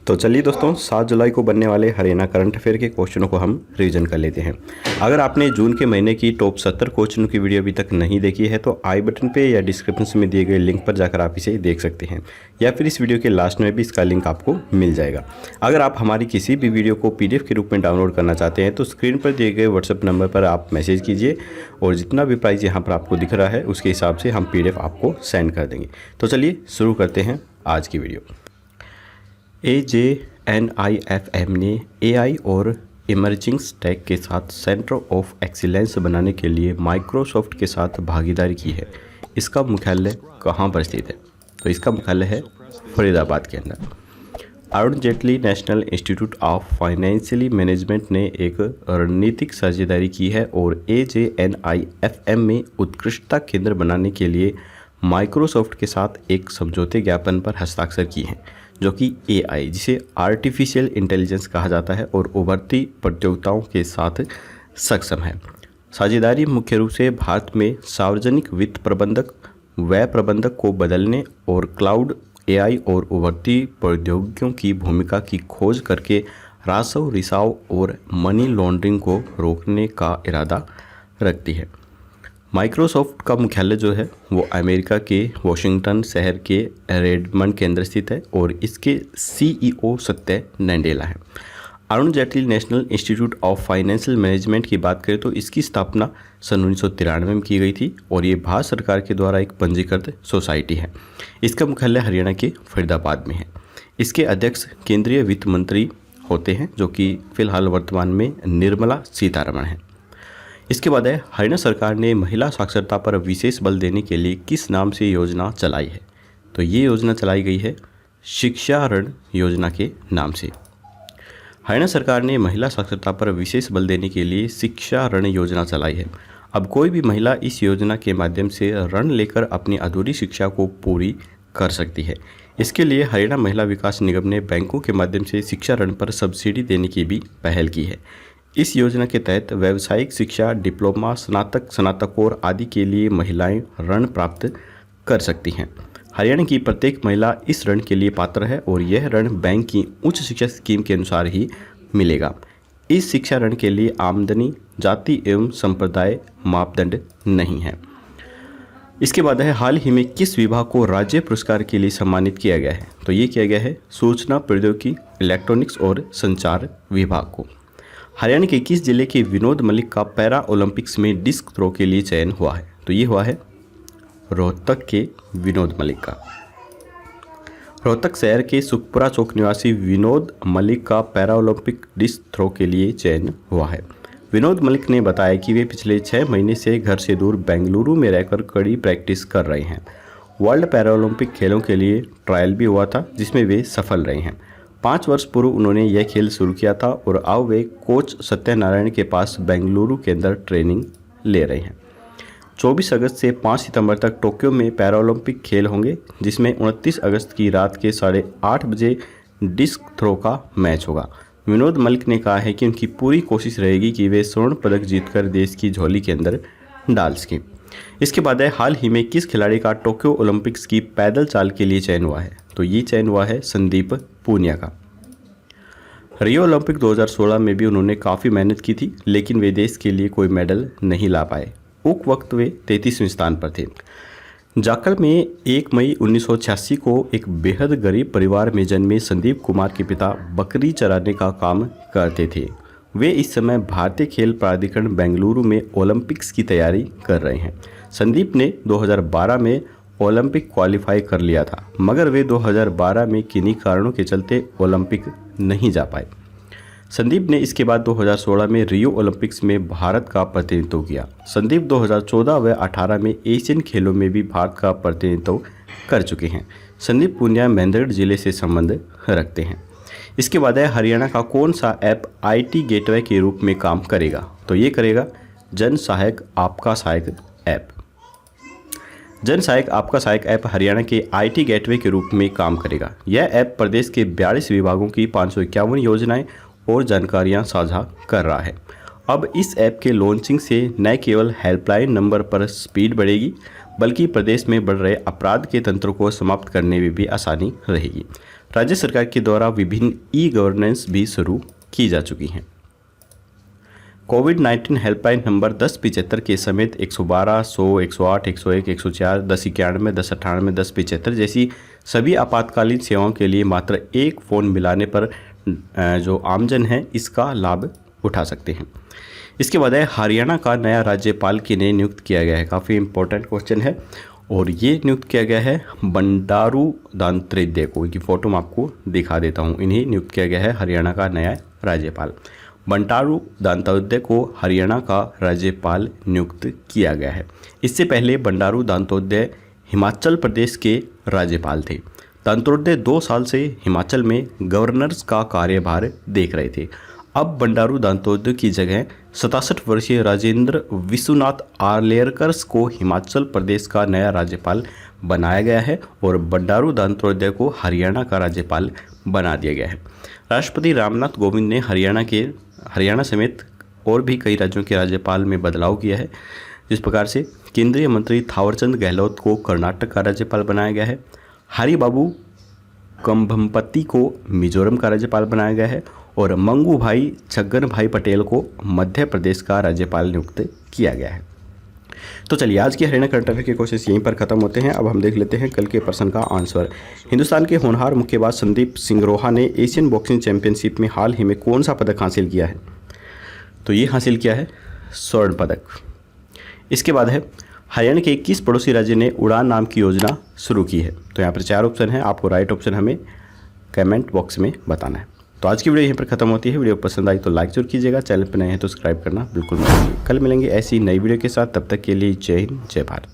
तो चलिए दोस्तों 7 जुलाई को बनने वाले हरियाणा करंट अफेयर के क्वेश्चनों को हम रिवीजन कर लेते हैं। अगर आपने जून के महीने की टॉप 70 क्वेश्चनों की वीडियो अभी तक नहीं देखी है तो आई बटन पे या डिस्क्रिप्शन में दिए गए लिंक पर जाकर आप इसे देख सकते हैं, या फिर इस वीडियो के लास्ट में भी इसका लिंक आपको मिल जाएगा। अगर आप हमारी किसी भी वीडियो को PDF के रूप में डाउनलोड करना चाहते हैं तो स्क्रीन पर दिए गए व्हाट्सएप नंबर पर आप मैसेज कीजिए और जितना भी प्राइस यहाँ पर आपको दिख रहा है उसके हिसाब से हम PDF आपको सेंड कर देंगे। तो चलिए शुरू करते हैं आज की वीडियो। AJNIFM ने AI और इमर्जिंग टेक के साथ सेंटर ऑफ एक्सीलेंस बनाने के लिए माइक्रोसॉफ्ट के साथ भागीदारी की है। इसका मुख्यालय कहाँ पर स्थित है? तो इसका मुख्यालय है फरीदाबाद के अंदर। Arun Jaitley national institute of financial management ने एक रणनीतिक साझेदारी की है और AJNIFM में उत्कृष्टता केंद्र बनाने के लिए माइक्रोसॉफ्ट के साथ एक समझौते ज्ञापन पर हस्ताक्षर किए हैं, जो कि AI जिसे आर्टिफिशियल इंटेलिजेंस कहा जाता है और उभरती प्रतियोगिताओं के साथ सक्षम है। साझेदारी मुख्य रूप से भारत में सार्वजनिक वित्त प्रबंधक, व्यय प्रबंधक को बदलने और क्लाउड AI और उभरती प्रौद्योगिकियों की भूमिका की खोज करके राजस्व रिसाव और मनी लॉन्ड्रिंग को रोकने का इरादा रखती है। माइक्रोसॉफ्ट का मुख्यालय जो है वो अमेरिका के वॉशिंगटन शहर के रेडमंड के अंदर स्थित है और इसके CEO सत्य नडेला है। Arun Jaitley national institute of financial management की बात करें तो इसकी स्थापना सन 1993 में की गई थी और ये भारत सरकार के द्वारा एक पंजीकृत सोसाइटी है। इसका मुख्यालय हरियाणा के फरीदाबाद में है। इसके अध्यक्ष केंद्रीय वित्त मंत्री होते हैं, जो कि फिलहाल वर्तमान में निर्मला सीतारमण है। इसके बाद है हरियाणा सरकार ने महिला साक्षरता पर विशेष बल देने के लिए किस नाम से योजना चलाई है? तो ये योजना चलाई गई है शिक्षा ऋण योजना के नाम से। हरियाणा सरकार ने महिला साक्षरता पर विशेष बल देने के लिए शिक्षा ऋण योजना चलाई है। अब कोई भी महिला इस योजना के माध्यम से ऋण लेकर अपनी अधूरी शिक्षा को पूरी कर सकती है। इसके लिए हरियाणा महिला विकास निगम ने बैंकों के माध्यम से शिक्षा ऋण पर सब्सिडी देने की भी पहल की है। इस योजना के तहत व्यावसायिक शिक्षा, डिप्लोमा, स्नातक, स्नातकोत्तर आदि के लिए महिलाएं ऋण प्राप्त कर सकती हैं। हरियाणा की प्रत्येक महिला इस ऋण के लिए पात्र है और यह ऋण बैंक की उच्च शिक्षा स्कीम के अनुसार ही मिलेगा। इस शिक्षा ऋण के लिए आमदनी, जाति एवं संप्रदाय मापदंड नहीं है। इसके बाद है हाल ही में किस विभाग को राज्य पुरस्कार के लिए सम्मानित किया गया है? तो ये किया गया है सूचना प्रौद्योगिकी, इलेक्ट्रॉनिक्स और संचार विभाग को। हरियाणा के किस जिले के विनोद मलिक का पैरा ओलंपिक्स में डिस्क थ्रो के लिए चयन हुआ है? तो ये हुआ है रोहतक के विनोद मलिक का। रोहतक शहर के सुखपुरा चौक निवासी विनोद मलिक का पैरा ओलंपिक डिस्क थ्रो के लिए चयन हुआ है। विनोद मलिक ने बताया कि वे पिछले 6 महीने से घर से दूर बेंगलुरु में रहकर कड़ी प्रैक्टिस कर रहे हैं। वर्ल्ड पैरा ओलंपिक खेलों के लिए ट्रायल भी हुआ था जिसमें वे सफल रहे हैं। 5 वर्ष पूर्व उन्होंने यह खेल शुरू किया था और अब वे कोच सत्यनारायण के पास बेंगलुरु के अंदर ट्रेनिंग ले रहे हैं। 24 अगस्त से 5 सितंबर तक टोक्यो में पैरालंपिक खेल होंगे, जिसमें 29 अगस्त की रात के 8:30 बजे डिस्क थ्रो का मैच होगा। विनोद मलिक ने कहा है कि उनकी पूरी कोशिश रहेगी कि वे स्वर्ण पदक जीतकर देश की झोली के अंदर डाल सकें। इसके बाद है हाल ही में किस खिलाड़ी का टोक्यो ओलंपिक्स की पैदल चाल के लिए चयन हुआ है? तो ये चयन हुआ है संदीप पूनिया का। रियो ओलंपिक 2016 में भी उन्होंने काफ़ी मेहनत की थी, लेकिन वे देश के लिए कोई मेडल नहीं ला पाए। उस वक्त वे 33वें स्थान पर थे। जाखल में 1 मई 1986 को एक बेहद गरीब परिवार में जन्मे संदीप कुमार के पिता बकरी चराने का काम करते थे। वे इस समय भारतीय खेल प्राधिकरण बेंगलुरु में ओलंपिक्स की तैयारी कर रहे हैं। संदीप ने 2012 में ओलंपिक क्वालिफाई कर लिया था, मगर वे 2012 में किन्हीं कारणों के चलते ओलंपिक नहीं जा पाए। संदीप ने इसके बाद 2016 में रियो ओलंपिक्स में भारत का प्रतिनिधित्व किया। संदीप 2014 व 18 में एशियन खेलों में भी भारत का प्रतिनिधित्व कर चुके हैं। संदीप पूनिया महेंद्रगढ़ जिले से संबंध रखते हैं। इसके बाद है हरियाणा का कौन सा ऐप IT गेटवे के रूप में काम करेगा? तो ये करेगा जन सहायक आपका सहायक ऐप। जन सहायक आपका सहायक ऐप हरियाणा के IT गेटवे के रूप में काम करेगा। यह ऐप प्रदेश के 42 विभागों की 551 योजनाएं और जानकारियां साझा कर रहा है। अब इस ऐप के लॉन्चिंग से न केवल हेल्पलाइन नंबर पर स्पीड बढ़ेगी, बल्कि प्रदेश में बढ़ रहे अपराध के तंत्र को समाप्त करने में भी आसानी रहेगी। राज्य सरकार के द्वारा विभिन्न ई गवर्नेंस भी शुरू की जा चुकी हैं। कोविड-19 हेल्पलाइन नंबर 1075 के समेत 112, 100, 108, 101, 104, 1091, 1098, 1075 जैसी सभी आपातकालीन सेवाओं के लिए मात्र एक फ़ोन मिलाने पर जो आमजन है इसका लाभ उठा सकते हैं। इसके बाद है हरियाणा का नया राज्यपाल किन्हें नियुक्त किया गया है। काफ़ी इंपॉर्टेंट क्वेश्चन है और ये नियुक्त किया गया है बंडारू दत्तात्रेय को। इनकी फ़ोटो मैं आपको दिखा देता हूँ। इन्हें नियुक्त किया गया है हरियाणा का नया राज्यपाल। बंडारू दत्तात्रेय को हरियाणा का राज्यपाल नियुक्त किया गया है। इससे पहले बंडारू दत्तात्रेय हिमाचल प्रदेश के राज्यपाल थे। दत्तात्रेय 2 साल से हिमाचल में गवर्नर्स का कार्यभार देख रहे थे। अब बंडारू दत्तात्रेय की जगह 67 वर्षीय राजेंद्र विश्वनाथ आर्लेकर्स को हिमाचल प्रदेश का नया राज्यपाल बनाया गया है और बंडारू दत्तात्रेय को हरियाणा का राज्यपाल बना दिया गया है। राष्ट्रपति रामनाथ कोविंद ने हरियाणा समेत और भी कई राज्यों के राज्यपाल में बदलाव किया है। जिस प्रकार से केंद्रीय मंत्री थावरचंद गहलोत को कर्नाटक का राज्यपाल बनाया गया है। हरिबाबू कंभमपति को मिजोरम का राज्यपाल बनाया गया है और मंगू भाई छगन भाई पटेल को मध्य प्रदेश का राज्यपाल नियुक्त किया गया है। तो चलिए आज के हरियाणा करंट अफेयर के क्वेश्चन यहीं पर खत्म होते हैं। अब हम देख लेते हैं कल के प्रश्न का आंसर। हिंदुस्तान के होनहार मुक्केबाज संदीप सिंगरोहा ने एशियन बॉक्सिंग चैंपियनशिप में हाल ही में कौन सा पदक हासिल किया है? तो ये हासिल किया है स्वर्ण पदक। इसके बाद है हरियाणा के किस पड़ोसी राज्य ने उड़ान नाम की योजना शुरू की है? तो यहाँ पर 4 ऑप्शन है, आपको राइट ऑप्शन हमें कमेंट बॉक्स में बताना है। तो आज की वीडियो यहीं पर खत्म होती है। वीडियो पसंद आई तो लाइक जरूर कीजिएगा, चैनल पर नए हैं तो सब्सक्राइब करना बिल्कुल मत भूलिए। कल मिलेंगे ऐसी नई वीडियो के साथ, तब तक के लिए जय हिंद जय भारत।